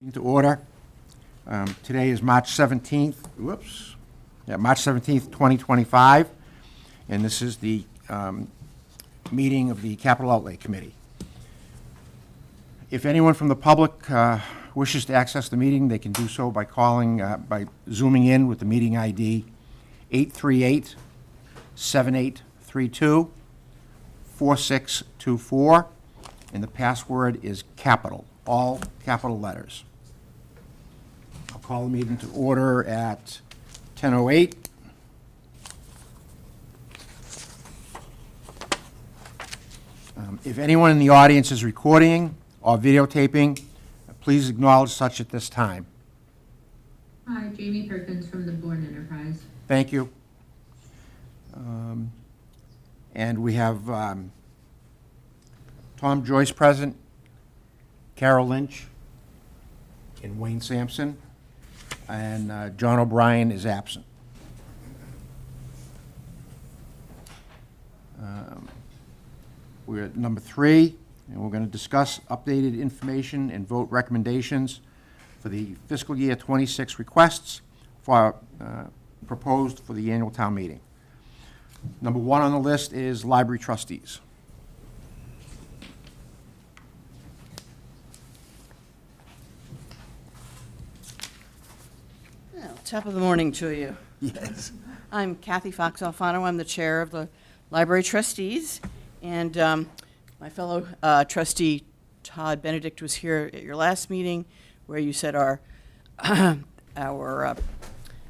To order. Today is March 17th, March 17th, 2025, and this is the meeting of the Capital Outlay Committee. If anyone from the public wishes to access the meeting, they can do so by calling, by zooming in with the meeting ID 838-7832-4624, and the password is capital, all capital letters. Call the meeting to order at 10:08. If anyone in the audience is recording or videotaping, please acknowledge such at this time. Hi, Jamie Perkins from the Bourne Enterprise. Thank you. And we have Tom Joyce present, Carol Lynch, and Wayne Sampson. And John O'Brien is absent. We're at number 3, and we're going to discuss updated information and vote recommendations for the fiscal year 26 requests for proposed for the annual town meeting. Number 1 on the list is library trustees. Top of the morning to you. Yes. I'm Kathy Fox Alfano. I'm the chair of the Library Trustees, and my fellow trustee Todd Benedict was here at your last meeting, where you said our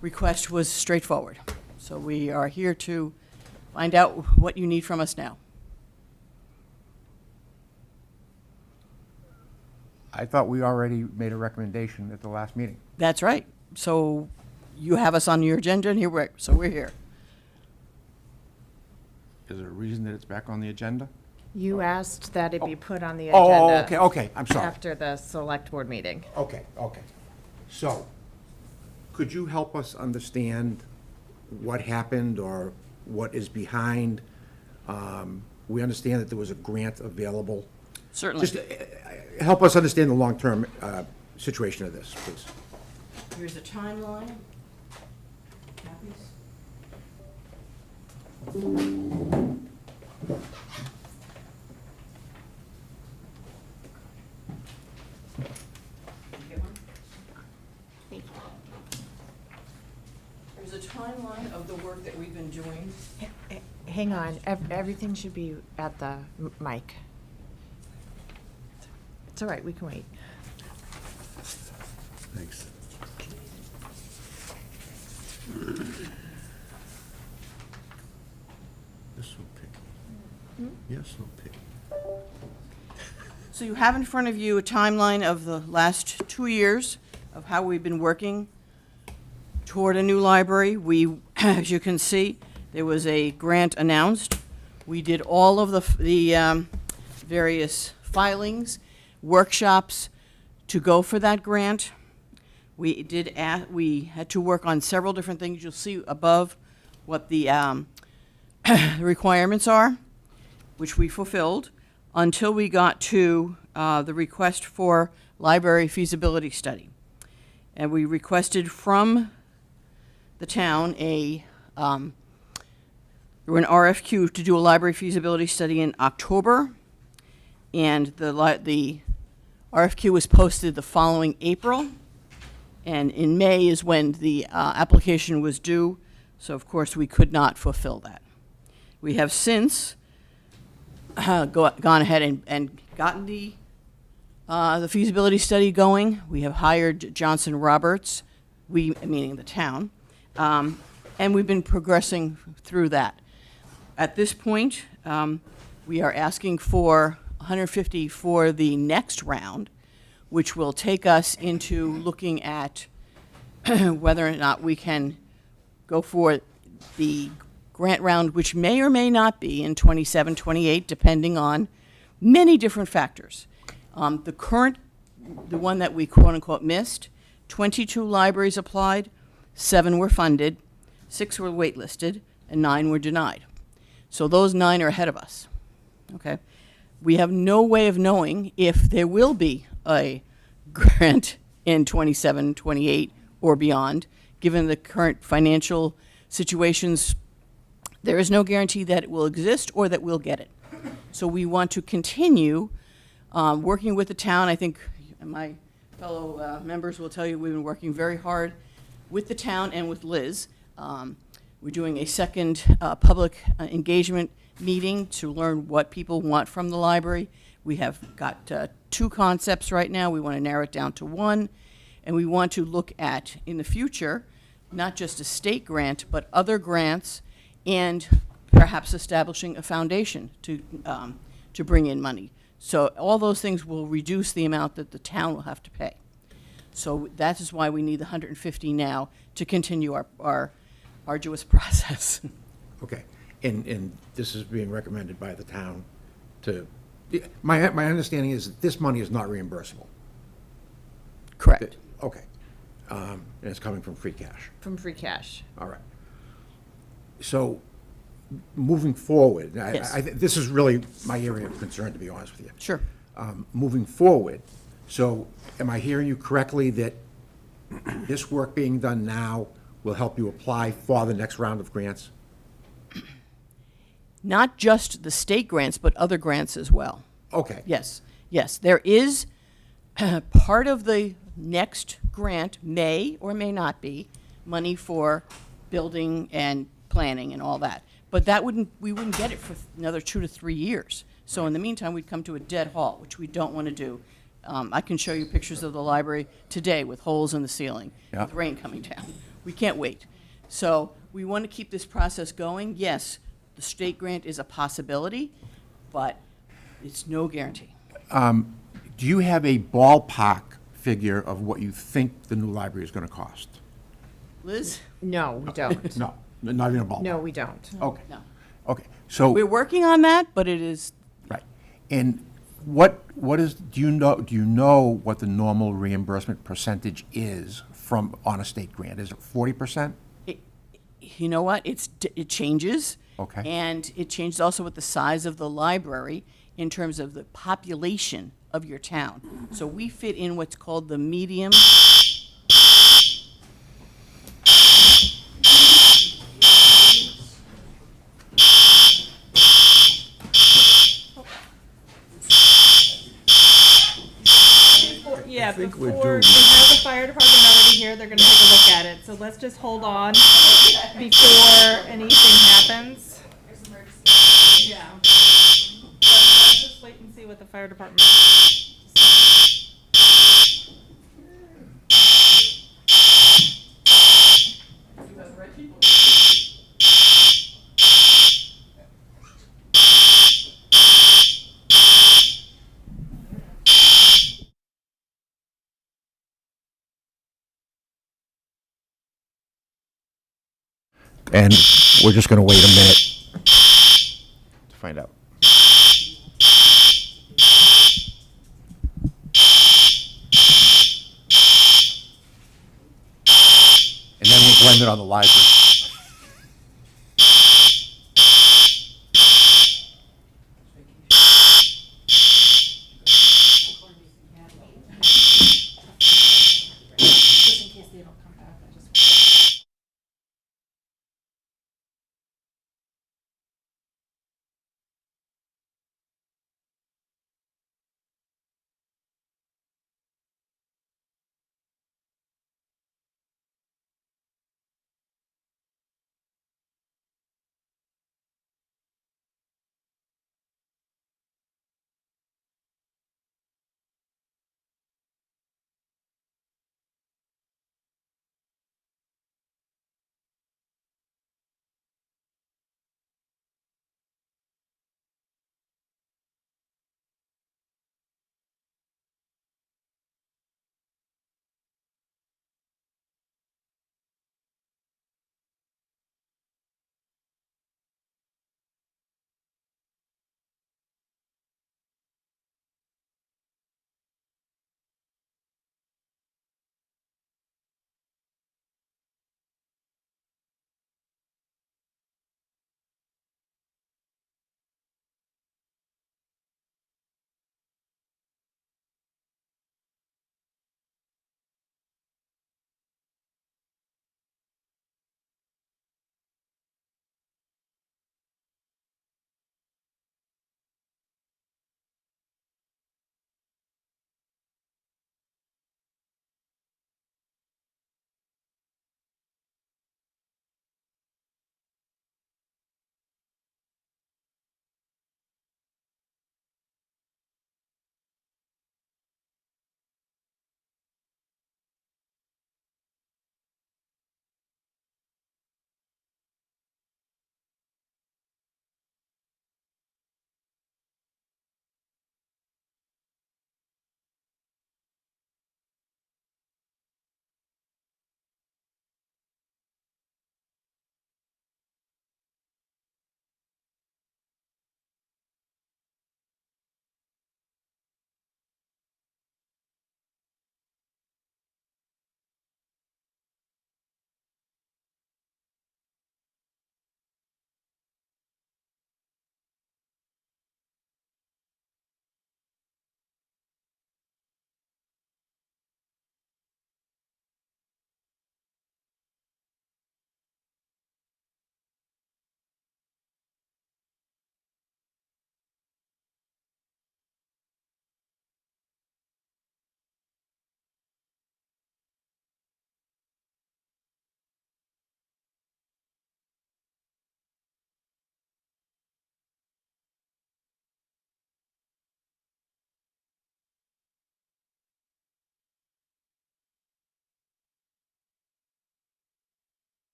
request was straightforward. So we are here to find out what you need from us now. I thought we already made a recommendation at the last meeting. That's right. So you have us on your agenda, and here we're here. Is there a reason that it's back on the agenda? You asked that it be put on the Oh, agenda. okay, I'm sorry. After the select board meeting. Okay. So, could you help us understand what happened or what is behind? We understand that there was a grant available. Certainly. Just help us understand the long-term situation of this, please. Here's a timeline. Copies? There's a timeline of the work that we've been doing. Hang on, everything should be at the mic. It's all right, we can wait. Thanks. This will pick. Yes, will pick. So you have in front of you a timeline of the last 2 years of how we've been working toward a new library. We, as you can see, there was a grant announced. We did all of the various filings, workshops to go for that grant. We had to work on several different things. You'll see above what the requirements are, which we fulfilled, until we got to the request for library feasibility study. And we requested from the town an RFQ to do a library feasibility study in October, and the RFQ was posted the following April. And in May is when the application was due, so of course we could not fulfill that. We have since gone ahead and gotten the feasibility study going. We have hired Johnson Roberts, we meaning the town, and we've been progressing through that. At this point, we are asking for $150 for the next round, which will take us into looking at whether or not we can go for the grant round, which may or may not be in 27, 28, depending on many different factors. The one that we quote-unquote missed, 22 libraries applied, 7 were funded, 6 were waitlisted, and 9 were denied. So those 9 are ahead of us, okay? We have no way of knowing if there will be a grant in 27, 28, or beyond. Given the current financial situations, there is no guarantee that it will exist or that we'll get it. So we want to continue working with the town. I think my fellow members will tell you we've been working very hard with the town and with Liz. We're doing a second public engagement meeting to learn what people want from the library. We have got 2 concepts right now. We want to narrow it down to 1. And we want to look at, in the future, not just a state grant, but other grants, and perhaps establishing a foundation to bring in money. So all those things will reduce the amount that the town will have to pay. So that is why we need the 150 now to continue our arduous process. Okay, and this is being recommended by the town to, my understanding is that this money is not reimbursable. Correct. Okay, and it's coming from free cash. From free cash. All right. So, moving forward, Yes. this is really my area of concern, to be honest with you. Sure. Moving forward, so am I hearing you correctly that this work being done now will help you apply for the next round of grants? Not just the state grants, but other grants as well. Okay. Yes, yes. There is part of the next grant may or may not be money for building and planning and all that. But we wouldn't get it for another 2 to 3 years. So in the meantime, we'd come to a dead halt, which we don't want to do. I can show you pictures of the library today with holes in the ceiling, Yeah. with rain coming down. We can't wait. So we want to keep this process going. Yes, the state grant is a possibility, but it's no guarantee. Do you have a ballpark figure of what you think the new library is going to cost? Liz? No, we don't. No, not even a ballpark? No, we don't. Okay. No. Okay, so. We're working on that, but it is, Right. And what is, do you know what the normal reimbursement percentage is on a state grant? Is it 40%? you know what, it changes. Okay. And it changes also with the size of the library in terms of the population of your town. So we fit in what's called the medium. Yeah, think we're before, doomed. we have the fire department already here, they're gonna take a look at it, so let's just hold on before anything happens. Yeah. But let's just wait and see what the fire department. And we're just going to wait a minute to find out. And then we'll blend it on the library.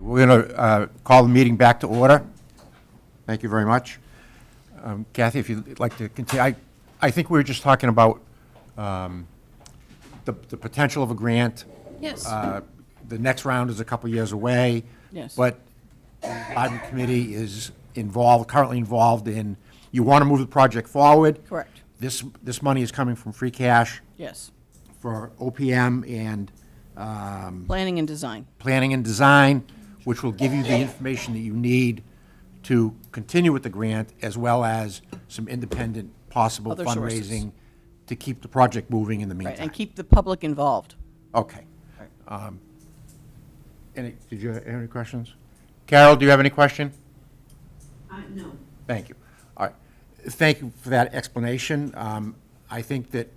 We're going to call the meeting back to order. Thank you very much. Kathy, if you'd like to continue. I think we were just talking about the potential of a grant. Yes. The next round is a couple years away. Yes. But the Biden committee is currently involved in, you want to move the project forward. Correct. This money is coming from free cash Yes. for OPM and Planning and design. planning and design, which will give you the information that you need to continue with the grant, as well as some independent possible Other sources. fundraising to keep the project moving in the Right, meantime. and keep the public involved. Okay. Did you have any questions? Carol, do you have any question? No. Thank you. All right. Thank you for that explanation. I think that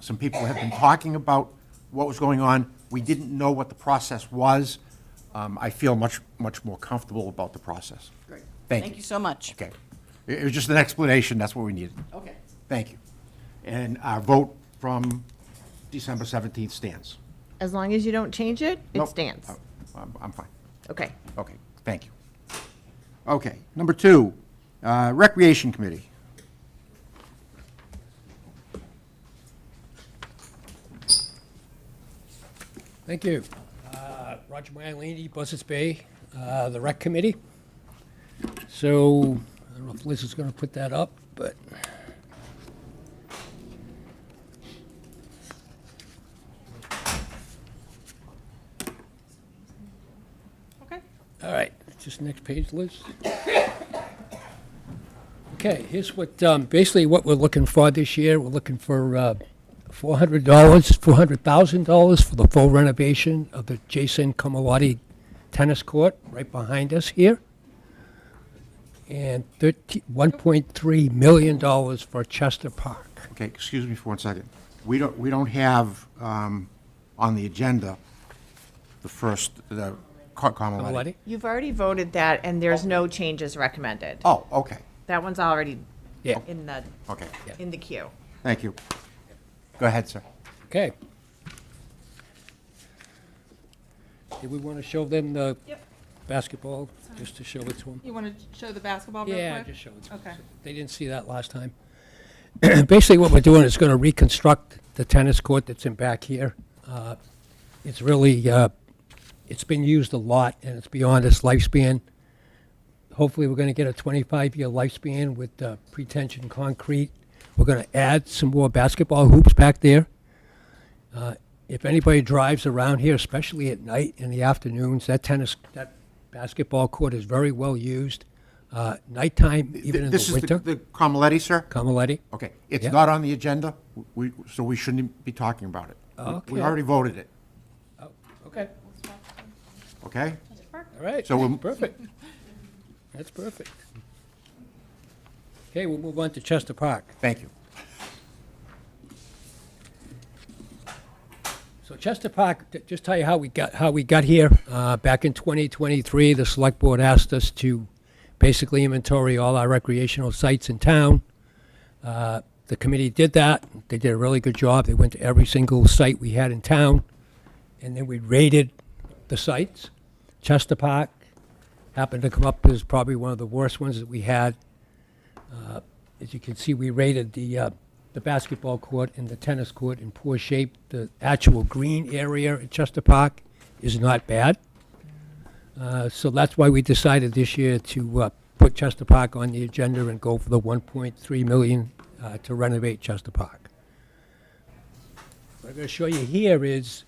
some people have been talking about what was going on. We didn't know what the process was. I feel much more comfortable about the process. Great. Thank Thank you. you so much. Okay. It was just an explanation. That's what we needed. Okay. Thank you. And our vote from December 17th stands. As long as you don't change it, it Nope. stands. I'm fine. Okay. Okay, thank you. Okay, number 2, Recreation Committee. Thank you. Roger Myelini, Buzzards Bay, the Rec Committee. So, I don't know if Liz is going to put that up, but. Okay. All right, just next page, Liz. Okay, here's what, basically what we're looking for this year. We're looking for $400,000 for the full renovation of the Jason Camalotti tennis court right behind us here. And $1.3 million for Chester Park. Okay, excuse me for 1 second. We don't have on the agenda the first, the Carmelotti. Camalotti? You've already voted that, and there's no changes recommended. Oh, okay, That one's already Yeah. in the, okay. in the queue. Thank you. Go ahead, sir. Okay. Did we want to show them the Yep. basketball, just to show it to them? You want to show the basketball real Yeah, quick? just show it to them. Okay. They didn't see that last time. Basically, what we're doing is going to reconstruct the tennis court that's in back here. It's really, it's been used a lot, and it's beyond its lifespan. Hopefully, we're going to get a 25-year lifespan with pre-tension concrete. We're going to add some more basketball hoops back there. If anybody drives around here, especially at night in the afternoons, that basketball court is very well used. Nighttime, even in This the is winter. the Carmeletti, sir? Camalotti. Okay, it's Yeah. not on the agenda, so we shouldn't be talking about it. We Okay. already voted it, Oh, okay. okay? All right. So we'll- Perfect. That's perfect. Okay, we'll move on to Chester Park. Thank you. So Chester Park, just tell you how we got here. Back in 2023, the select board asked us to basically inventory all our recreational sites in town. The committee did that. They did a really good job. They went to every single site we had in town, and then we rated the sites. Chester Park happened to come up as probably one of the worst ones that we had. As you can see, we rated the basketball court and the tennis court in poor shape. The actual green area at Chester Park is not bad. So that's why we decided this year to put Chester Park on the agenda and go for the $1.3 million to renovate Chester Park. What I'm going to show you here is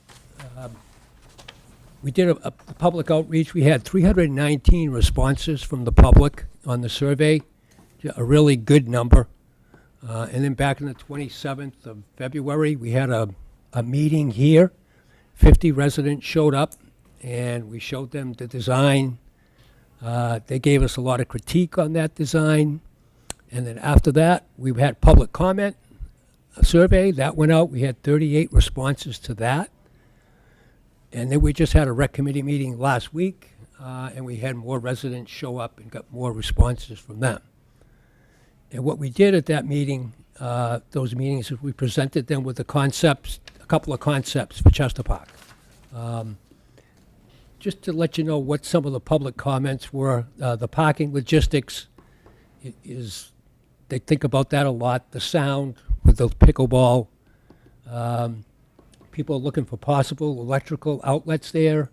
we did a public outreach. We had 319 responses from the public on the survey, a really good number. And then back on the 27th of February, we had a meeting here. 50 residents showed up, and we showed them the design. They gave us a lot of critique on that design. And then after that, we had public comment, a survey. That went out. We had 38 responses to that. And then we just had a rec committee meeting last week, and we had more residents show up and got more responses from them. And what we did at that meeting, those meetings, is we presented them with the concepts, a couple of concepts for Chester Park. just to let you know what some of the public comments were, the parking logistics is, they think about that a lot. The sound with the pickleball. People are looking for possible electrical outlets there.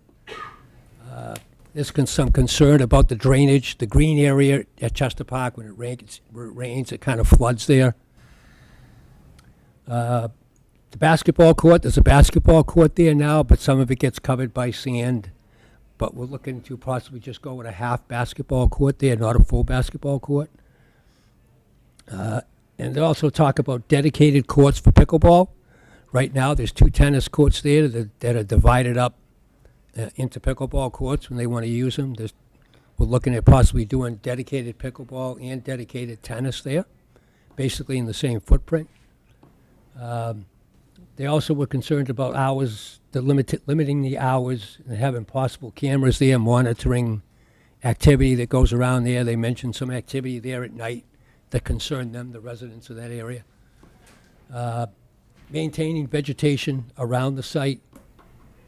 There's some concern about the drainage, the green area at Chester Park. When it rains, it kind of floods there. The basketball court, there's a basketball court there now, but some of it gets covered by sand. But we're looking to possibly just go with a half basketball court there, not a full basketball court. And they also talk about dedicated courts for pickleball. Right now, there's 2 tennis courts there that are divided up into pickleball courts when they want to use them. We're looking at possibly doing dedicated pickleball and dedicated tennis there, basically in the same footprint. They also were concerned about hours, limiting the hours and having possible cameras there monitoring activity that goes around there. They mentioned some activity there at night that concerned them, the residents of that area. Maintaining vegetation around the site.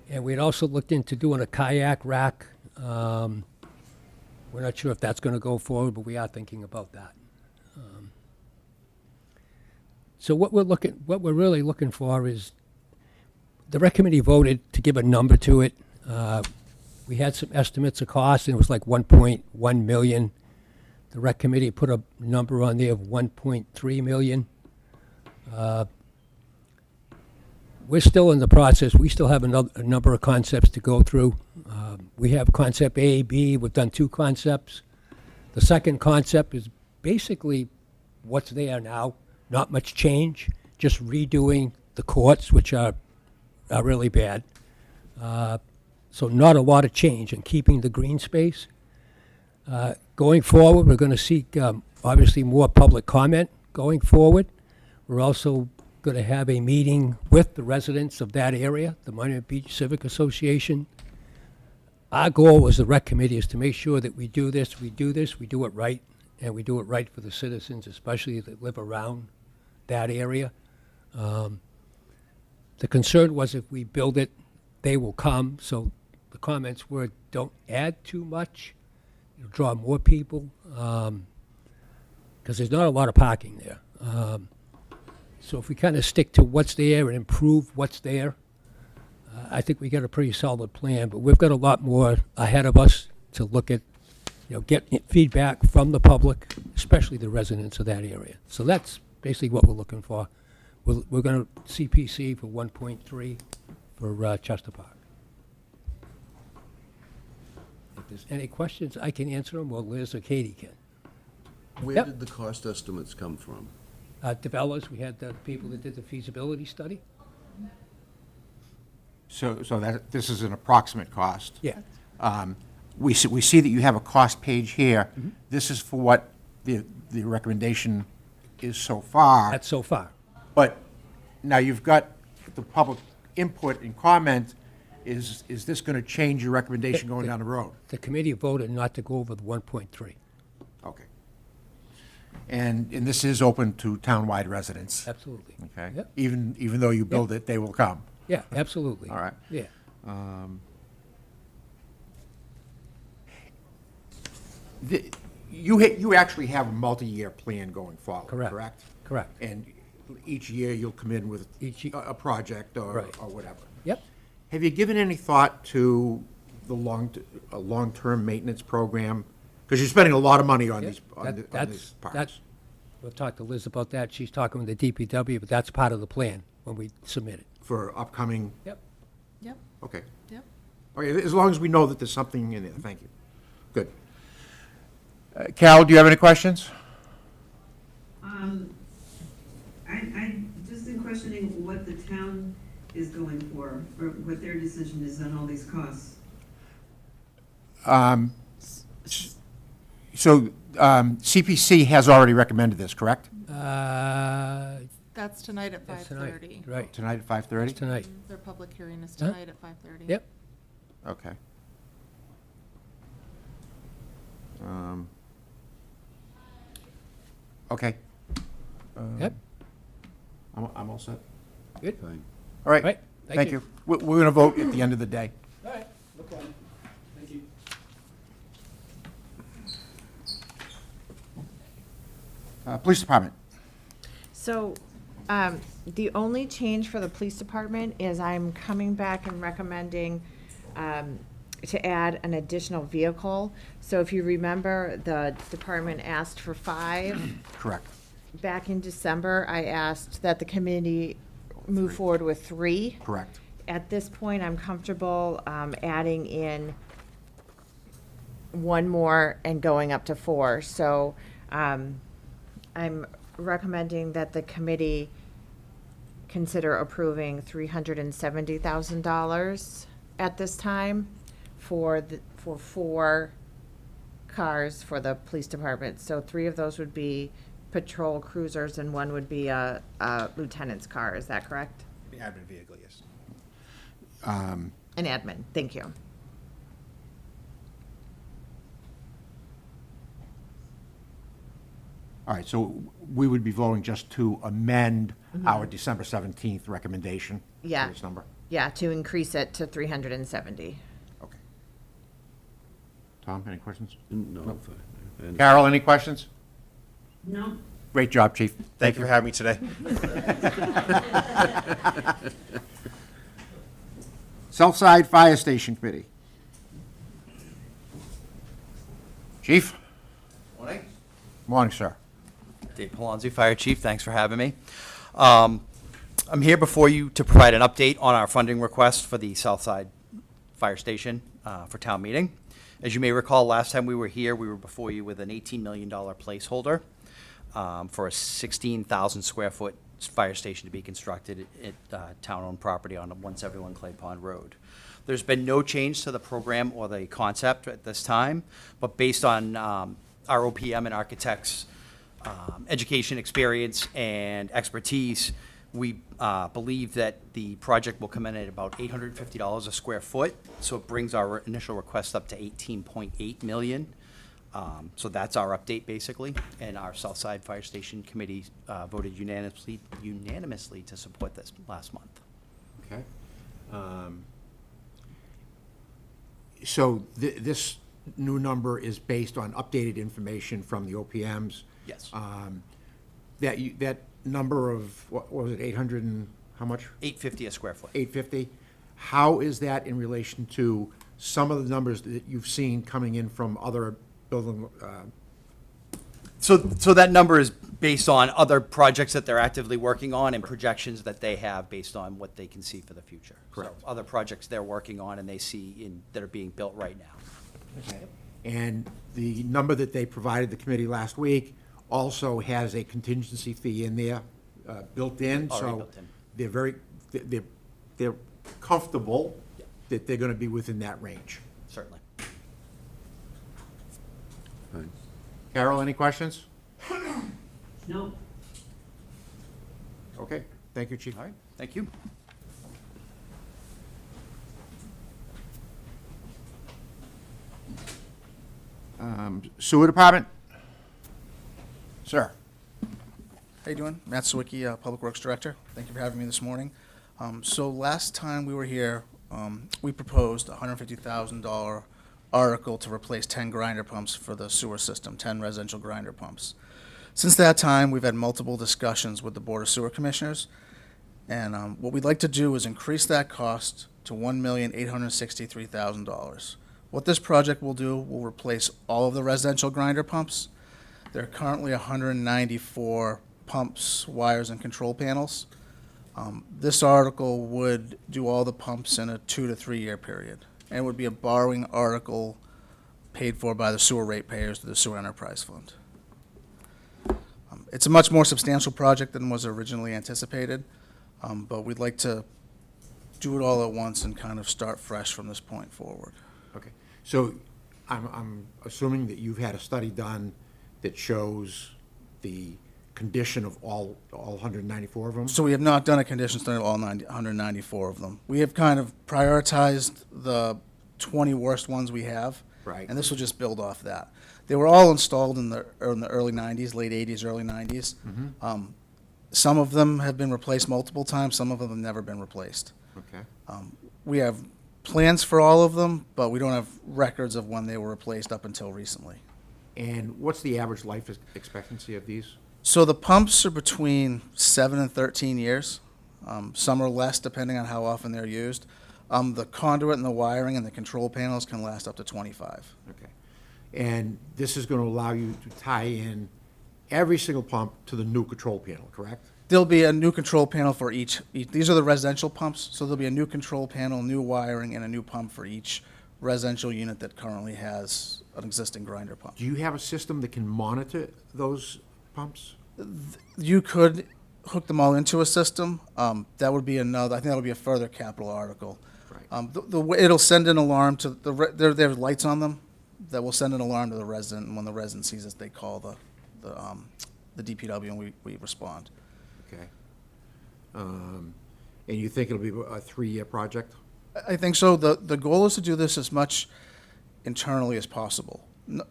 And we'd also looked into doing a kayak rack. We're not sure if that's going to go forward, but we are thinking about that. So what we're really looking for is, the rec committee voted to give a number to it. We had some estimates of cost, and it was like 1.1 million. The rec committee put a number on there of 1.3 million. We're still in the process. We still have a number of concepts to go through. We have concept A, B. We've done 2 concepts. The second concept is basically what's there now. Not much change, just redoing the courts, which are really bad. So not a lot of change, and keeping the green space. Going forward, we're going to seek, obviously, more public comment going forward. We're also going to have a meeting with the residents of that area, the Monument Beach Civic Association. Our goal as the rec committee is to make sure that we do it right, and we do it right for the citizens, especially that live around that area. The concern was if we build it, they will come. So the comments were, don't add too much. It'll draw more people, because there's not a lot of parking there. So if we kind of stick to what's there and improve what's there, I think we got a pretty solid plan. But we've got a lot more ahead of us to look at, get feedback from the public, especially the residents of that area. So that's basically what we're looking for. We're going to CPC for 1.3 for Chester Park. If there's any questions, I can answer them, or Liz or Katie can. Where Yep. did the cost estimates come from? Developers, we had the people that did the feasibility study. So that, this is an approximate cost. Yeah. We see that you have a cost page here. This is for what the recommendation is so far. That's so far. But now you've got the public input and comment. Is this going to change your recommendation going down the road? The committee voted not to go over the 1.3. Okay. And this is open to townwide residents? Absolutely. Okay? Yep. Even though you build it, they will come? Yeah, absolutely. All right. Yeah. You actually have a multi-year plan going forward, Correct. correct? Correct. And each year you'll come in with a project or Right. whatever. Yep. Have you given any thought to a long-term maintenance program? Because you're spending a lot of money on these parks. We'll talk to Liz about that. She's talking with the DPW, but that's part of the plan when we submit it. For upcoming, Yep. Yep, okay. yep. Okay, as long as we know that there's something in there, thank you. Good. Carol, do you have any questions? I just in questioning what the town is going for, or what their decision is on all these costs. So CPC has already recommended this, correct? That's tonight at That's tonight. 5:30. Right, Tonight at 5:30? tonight. Their public hearing is Huh? tonight at 5:30. Yep. Okay. Okay. Yep. I'm all set. Good. Fine. All right. Right, thank you. We're going to vote at the end of the day. All right. Okay. Police Department. So, the only change for the police department is I'm coming back and recommending, to add an additional vehicle. So if you remember, the department asked for 5. Correct. Back in December, I asked that the committee move forward with 3. Correct. At this point, I'm comfortable, adding in 1 more and going up to 4. So, I'm recommending that the committee consider approving $370,000 at this time for 4 cars for the police department. So 3 of those would be patrol cruisers and 1 would be a lieutenant's car. Is that correct? The admin vehicle, yes. An admin. Thank you. All right, so we would be voting just to amend our December 17th recommendation Yeah. for this number? Yeah, to increase it to 370. Okay. Tom, any questions? No, fine. And Carol, any questions? No, Great job, Chief. Thank you for having me today. Southside Fire Station Committee. Chief? Morning. Morning, sir. Dave Palonzi, Fire Chief. Thanks for having me. I'm here before you to provide an update on our funding request for the Southside Fire Station for town meeting. As you may recall, last time we were here, we were before you with an $18 million placeholder for a 16,000 square foot fire station to be constructed at town-owned property on 171 Clay Pond Road. There's been no change to the program or the concept at this time, but based on our OPM and architects' education, experience, and expertise, we believe that the project will come in at about $850 a square foot, so it brings our initial request up to $18.8 million. So that's our update, basically, and our Southside Fire Station Committee voted unanimously to support this last month. Okay. So this new number is based on updated information from the OPMs? Yes. That number of, what was it, 800 and, how much? $850 a square foot. 850. How is that in relation to some of the numbers that you've seen coming in from other building? So that number is based on other projects that they're actively working on and projections that they have based on what they can see for the future. Correct. So other projects they're working on and they see that are being built right now. Okay. And the number that they provided the committee last week also has a contingency fee in there, built in. Already So built in. they're very, they're comfortable that they're gonna be within that range. Certainly. fine. Carol, any questions? no. Okay, thank you, Chief. All right, thank you. Sewer Department? Sir? How you doing? Matt Sawicki, Public Works Director. Thank you for having me this morning. So last time we were here, we proposed a $150,000 article to replace 10 grinder pumps for the sewer system, 10 residential grinder pumps. Since that time, we've had multiple discussions with the Board of Sewer Commissioners, and what we'd like to do is increase that cost to $1,863,000. What this project will do will replace all of the residential grinder pumps. There are currently 194 pumps, wires, and control panels. This article would do all the pumps in a 2 to 3 year period, and it would be a borrowing article paid for by the sewer ratepayers through the Sewer Enterprise Fund. It's a much more substantial project than was originally anticipated, but we'd like to do it all at once and kind of start fresh from this point forward. Okay, so I'm assuming that you've had a study done that shows the condition of all 194 of them? So we have not done a condition study of all 194 of them. We have kind of prioritized the 20 worst ones we have. Right. And this will just build off that. They were all installed in the early 90s, late 80s, early 90s. Some of them have been replaced multiple times. Some of them have never been replaced. Okay. We have plans for all of them, but we don't have records of when they were replaced up until recently. And what's the average life expectancy of these? So the pumps are between 7 and 13 years. Some are less depending on how often they're used. The conduit and the wiring and the control panels can last up to 25. Okay. And this is going to allow you to tie in every single pump to the new control panel, correct? There'll be a new control panel for each. These are the residential pumps, so there'll be a new control panel, new wiring, and a new pump for each residential unit that currently has an existing grinder pump. Do you have a system that can monitor those pumps? You could hook them all into a system. That would be another, I think that would be a further capital article. Right. It'll send an alarm to there are lights on them that will send an alarm to the resident, and when the resident sees us, they call the DPW and we respond. Okay. And you think it'll be a 3-year project? I think so. The goal is to do this as much internally as possible.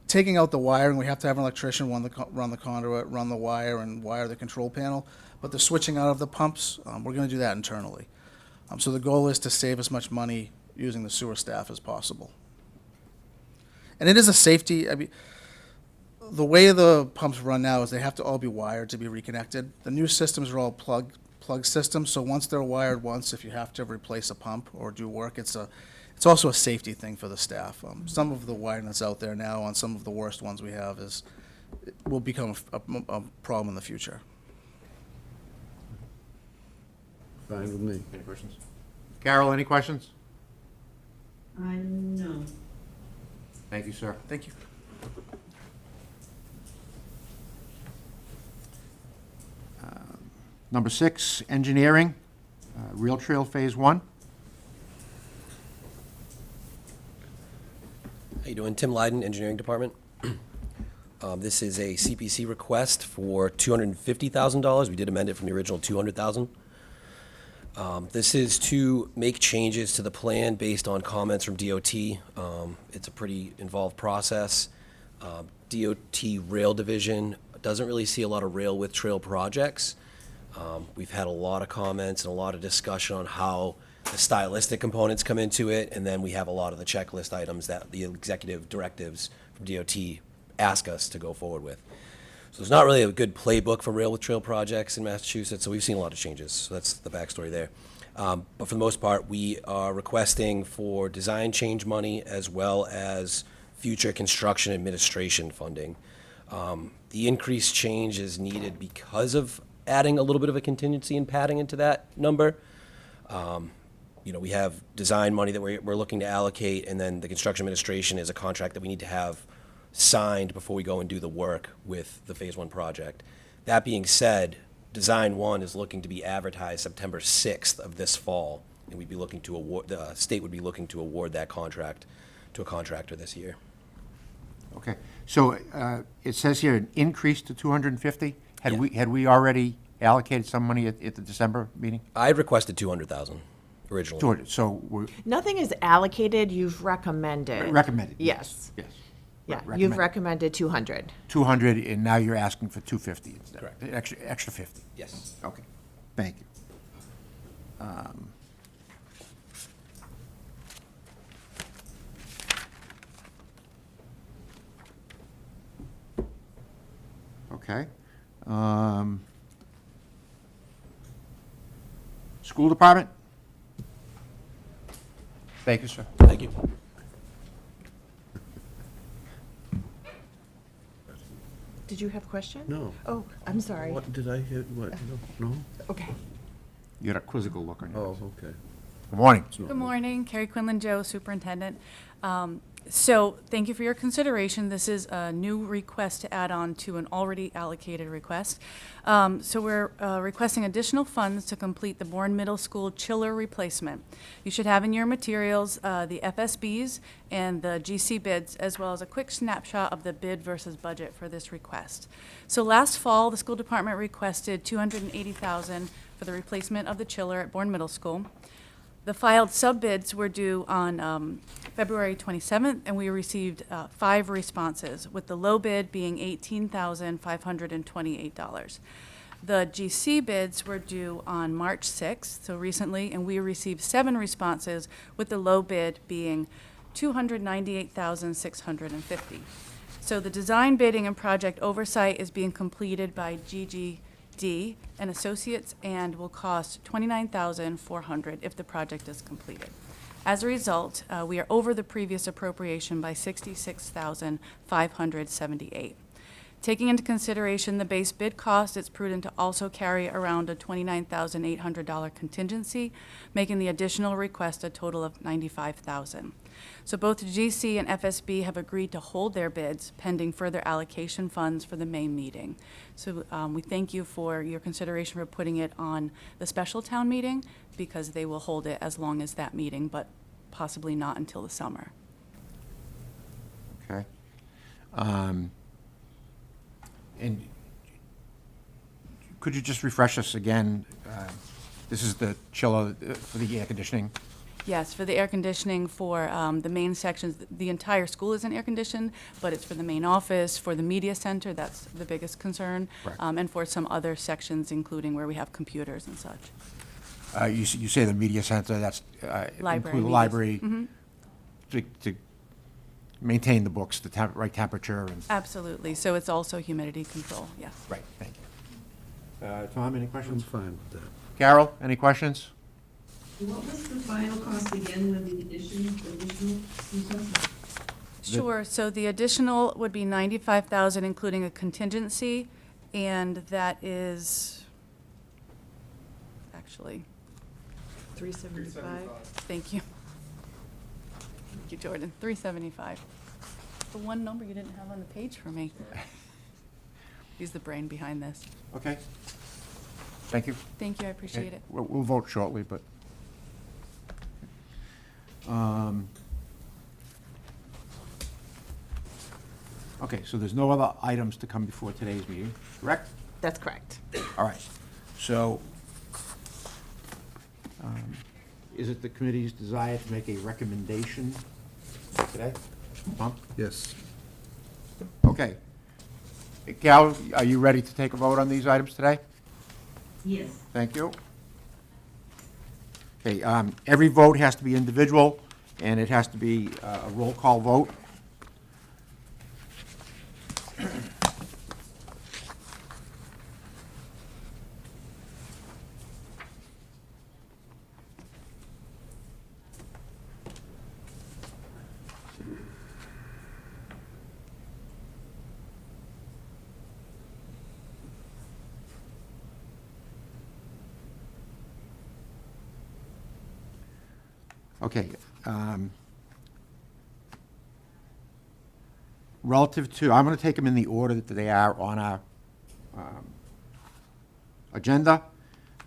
Taking out the wiring, we have to have an electrician run the conduit, run the wire, and wire the control panel. But the switching out of the pumps, we're going to do that internally. So the goal is to save as much money using the sewer staff as possible. And it is a safety. I mean, the way the pumps run now is they have to all be wired to be reconnected. The new systems are all plug systems, so once they're wired once, if you have to replace a pump or do work, it's also a safety thing for the staff. Some of the wiring that's out there now on some of the worst ones we have will become a problem in the future. Fine with me. Any questions? Carol, any questions? No. Thank you, sir. Thank you. Number 6, engineering, Rail Trail Phase 1. How you doing? Tim Lyden, Engineering Department. This is a CPC request for $250,000. We did amend it from the original $200,000. This is to make changes to the plan based on comments from DOT. It's a pretty involved process. DOT Rail Division doesn't really see a lot of rail with trail projects. We've had a lot of comments and a lot of discussion on how the stylistic components come into it, and then we have a lot of the checklist items that the executive directives from DOT ask us to go forward with. So there's not really a good playbook for rail with trail projects in Massachusetts, so we've seen a lot of changes. So that's the backstory there. But for the most part, we are requesting for design change money as well as future construction administration funding. The increased change is needed because of adding a little bit of a contingency and padding into that number. We have design money that we're looking to allocate, and then the construction administration is a contract that we need to have signed before we go and do the work with the Phase 1 project. That being said, Design 1 is looking to be advertised September 6th of this fall, and we'd be looking to award, the state would be looking to award that contract to a contractor this year. Okay. So it says here an increase to 250? Yeah. Had we already allocated some money at the December meeting? I had requested $200,000 originally. 200, so we're Nothing is allocated, you've recommended. recommended? Yes. Yes. Yeah, Re- you've recommended. recommended 200. 200, and now you're asking for 250 instead? Correct. Extra 50? Yes. Okay, thank you. Okay. School department? Thank you, sir. Thank you. Did you have a question? No. Oh, I'm sorry. What, did I hit, what, no? Okay. You got a quizzical look on you. Oh, okay. Good morning. Good morning, Carrie Quinlan Joe, Superintendent. So thank you for your consideration. This is a new request to add on to an already allocated request. So we're requesting additional funds to complete the Bourne Middle School chiller replacement. You should have in your materials the FSBs and the GC bids, as well as a quick snapshot of the bid versus budget for this request. So last fall, the school department requested $280,000 for the replacement of the chiller at Bourne Middle School. The filed sub-bids were due on February 27th, and we received 5 responses, with the low bid being $18,528. The GC bids were due on March 6th, so recently, and we received 7 responses, with the low bid being $298,650. So the design, bidding, and project oversight is being completed by GGD and Associates and will cost $29,400 if the project is completed. As a result, we are over the previous appropriation by $66,578. Taking into consideration the base bid cost, it's prudent to also carry around a $29,800 contingency, making the additional request a total of $95,000. So both GC and FSB have agreed to hold their bids pending further allocation funds for the May meeting. So we thank you for your consideration for putting it on the special town meeting, because they will hold it as long as that meeting, but possibly not until the summer. Okay. And could you just refresh us again? This is the chiller for the air conditioning? Yes, for the air conditioning for the main sections, the entire school isn't air conditioned, but it's for the main office, for the media center, that's the biggest concern, Correct. and for some other sections, including where we have computers and such. You say the media center, that's Library, include the media- library Mhm. to maintain the books, the right temperature and... Absolutely, so it's also humidity control, yes. Right, thank you. Tom, any I'm questions? fine with that. Carol, any questions? What was the final cost again with the additional stuff? Sure, so the additional would be $95,000, including a contingency, and that is, actually, 375. thank you. Thank you, Jordan, 375. The one number you didn't have on the page for me. He's the brain behind this. Okay. Thank you. Thank you, I appreciate it. We'll vote shortly, but... Okay, so there's no other items to come before today's meeting, correct? That's correct. All right. So, is it the committee's desire to make a recommendation today? Tom? Yes. Okay. Cal, are you ready to take a vote on these items today? Yes. Thank you. Okay, every vote has to be individual, and it has to be a roll call vote. Okay. Relative to, I'm going to take them in the order that they are on our agenda.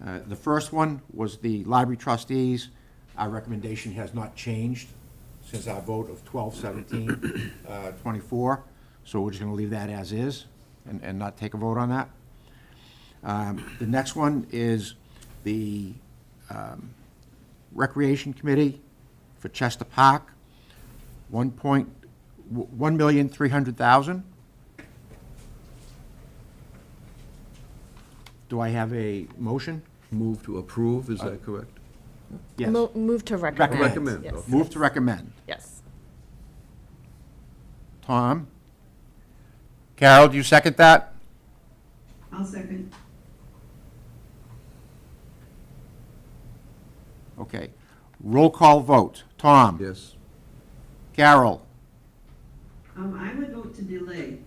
The first one was the library trustees. Our recommendation has not changed since our vote of 12/17/24, so we're just going to leave that as is and not take a vote on that. The next one is the Recreation Committee for Chester Park, $1,300,000. Do I have a motion? Move to approve, is that correct? Yes. Move to recommend. Recommend, Yes. okay. Move to recommend. Yes. Tom? Carol, do you second that? I'll second. Okay. Roll call vote. Tom? Yes. Carol? I would vote to delay.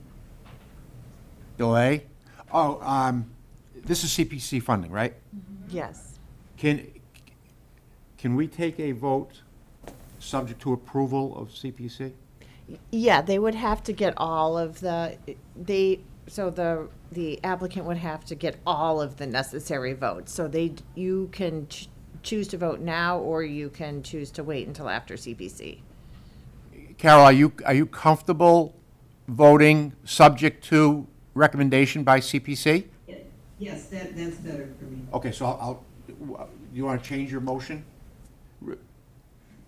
Delay? Oh, this is CPC funding, right? Yes. Can we take a vote subject to approval of CPC? Yeah, they would have to get all of the applicant would have to get all of the necessary votes. So you can choose to vote now, or you can choose to wait until after CPC. Carol, are you comfortable voting subject to recommendation by CPC? Yes, that's better for me. Okay, so you want to change your motion?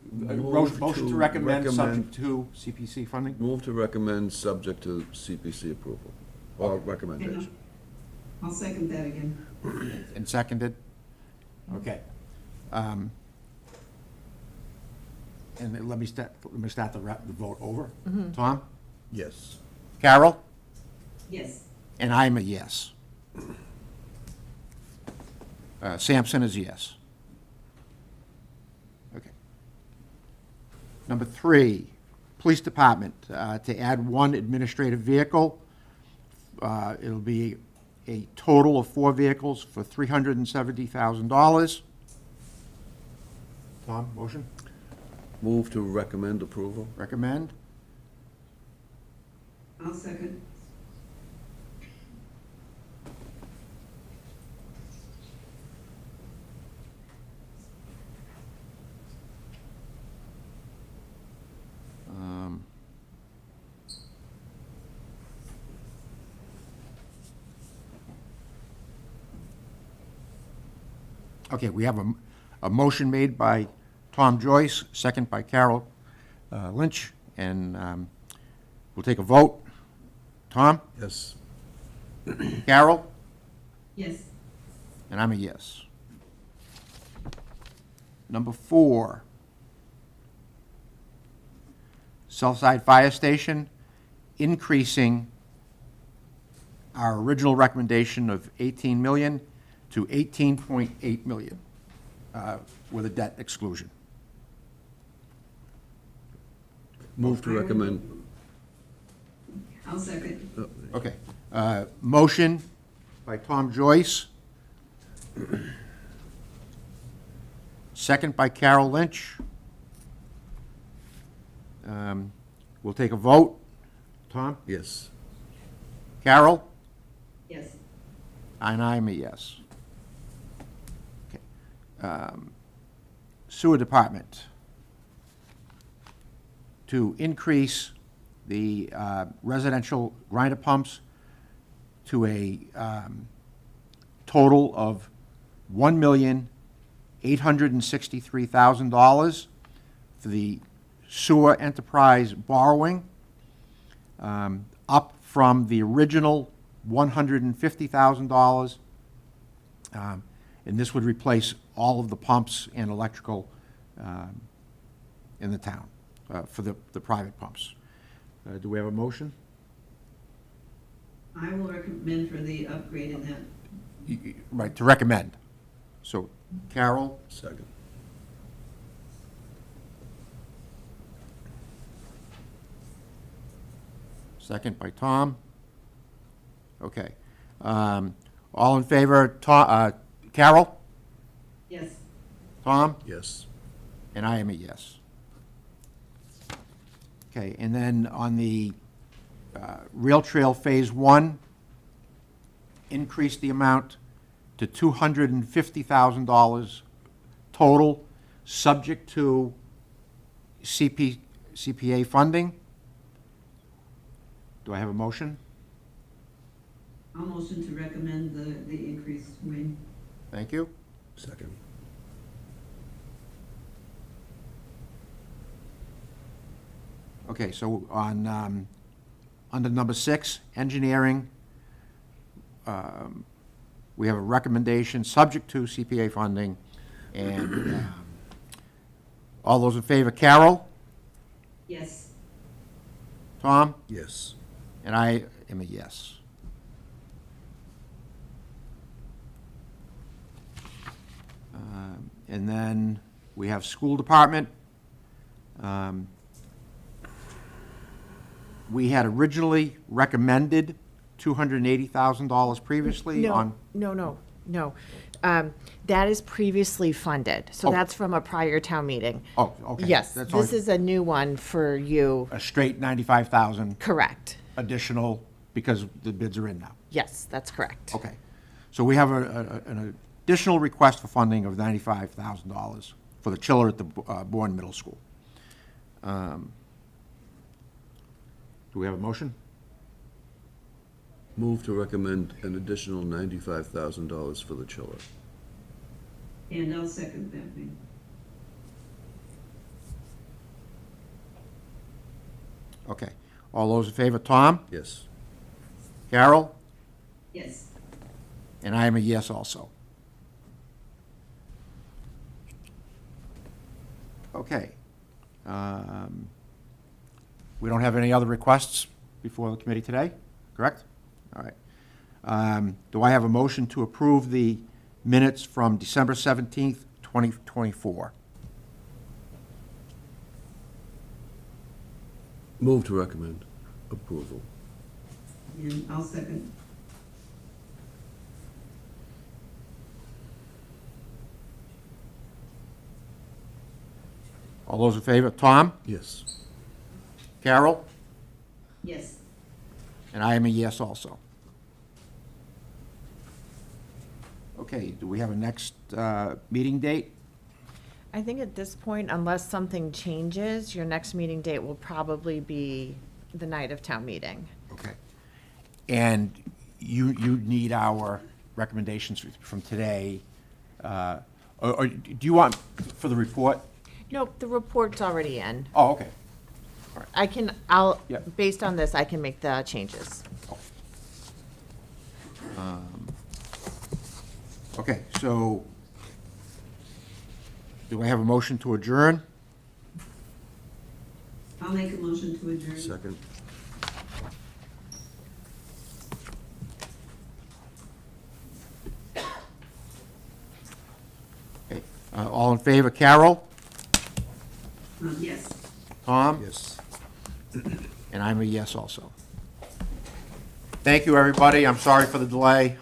Move Motion to to recommend recommend- subject to CPC funding? Move to recommend subject to CPC approval, or recommendation. I'll second that again. And seconded? Okay. And then let me start the vote over. Tom? Yes. Carol? Yes. And I'm a yes. Sampson is yes. Okay. Number 3, Police Department, to add 1 administrative vehicle. It'll be a total of 4 vehicles for $370,000. Tom, motion? Move to recommend approval. Recommend? I'll second. Um, Okay, we have a motion made by Tom Joyce, second by Carol Lynch, and we'll take a vote. Tom? Yes. Carol? Yes. And I'm a yes. Number 4, Southside Fire Station, increasing our original recommendation of 18 million to 18.8 million with a debt exclusion. Move to recommend. I'll second. Okay. Motion by Tom Joyce. Second by Carol Lynch. We'll take a vote. Tom? Yes. Carol? Yes. And I'm a yes. Okay. Sewer Department, to increase the residential grinder pumps to a total of $1,863,000 for the sewer enterprise borrowing, up from the original $150,000. And this would replace all of the pumps and electrical in the town for the private pumps. Do we have a motion? I will recommend for the upgrade in that. Right, to recommend. So Carol, Second. second by Tom. Okay. All in favor, Carol? Yes. Tom? Yes. And I am a yes. Okay, and then on the Rail Trail Phase 1, increase the amount to $250,000 total, subject to CPA funding. Do I have a motion? I'll motion to recommend the increase, Wayne. Thank you. Second. Okay, so on, under number 6, engineering, we have a recommendation, subject to CPA funding, and all those in favor, Carol? Yes. Tom? Yes. And I am a yes. And then we have school department. We had originally recommended $280,000 previously on. No. That is previously funded, so Oh. that's from a prior town meeting. Oh, okay. Yes, That's this only is a new one for you, a straight 95,000 correct. additional because the bids are in now. Yes, that's correct. Okay. So we have an additional request for funding of $95,000 for the chiller at the Bourne Middle School. Do we have a motion? Move to recommend an additional $95,000 for the chiller. And I'll second that, Wayne. Okay. All those in favor, Tom? Yes. Carol? Yes. And I am a yes also. Okay. We don't have any other requests before the committee today, correct? All right. Do I have a motion to approve the minutes from December 17th, 2024? Move to recommend approval. And I'll second. All those in favor? Tom? Yes. Carol? Yes. And I am a yes also. Okay, do we have a next meeting date? I think at this point, unless something changes, your next meeting date will probably be the night of town meeting. Okay. And you need our recommendations from today, or do you want for the report? Nope, the report's already in. Oh, okay. Yeah. Based on this, I can make the changes. Okay, so do I have a motion to adjourn? I'll make a motion to adjourn. Second. Okay, all in favor? Carol? Yes. Tom? Yes. And I'm a yes also. Thank you, everybody. I'm sorry for the delay.